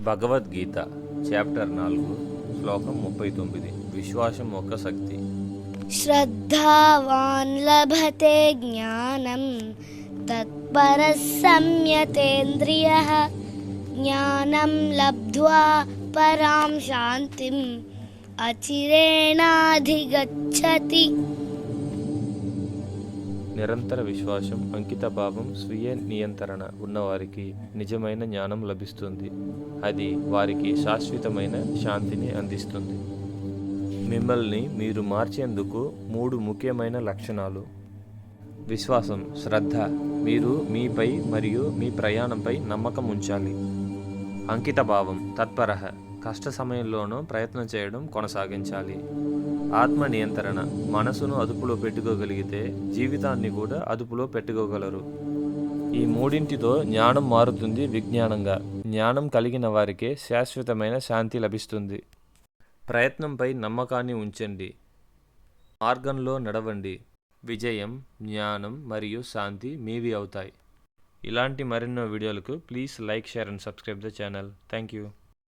Bhagavad Gita chapter 4 శ్లోకం 39 విశ్వాసం ఒక శక్తి. శ్రద్ధావాన్ లభతే జ్ఞానం తత్పరః సంయతేంద్రియః జ్ఞానం లబ్ధ్వా పరాం శాంతిం అచిరేణాధిగచ్చతి. నిరంతర విశ్వాసం, అంకితభావం, స్వీయ నియంత్రణ ఉన్నవారికి నిజమైన జ్ఞానం లభిస్తుంది. అది వారికి శాశ్వతమైన శాంతిని అందిస్తుంది. మిమ్మల్ని మీరు మార్చేందుకు 3 ముఖ్యమైన లక్షణాలు. విశ్వాసం, శ్రద్ధ, మీరు మీపై మరియు మీ ప్రయాణంపై నమ్మకం ఉంచాలి. అంకితభావం, తత్పరః, కష్ట సమయంలోనూ ప్రయత్నం చేయడం కొనసాగించాలి. ఆత్మ నియంత్రణ, మనసును అదుపులో పెట్టుకోగలిగితే జీవితాన్ని కూడా అదుపులో పెట్టుకోగలరు. ఈ మూడింటితో జ్ఞానం మారుతుంది విజ్ఞానంగా. జ్ఞానం కలిగిన వారికే శాశ్వతమైన శాంతి లభిస్తుంది. ప్రయత్నంపై నమ్మకాన్ని ఉంచండి. మార్గంలో నడవండి. విజయం, జ్ఞానం మరియు శాంతి మీవి అవుతాయి. ఇలాంటి మరెన్నో వీడియోలకు please like, share and subscribe the channel. Thank you.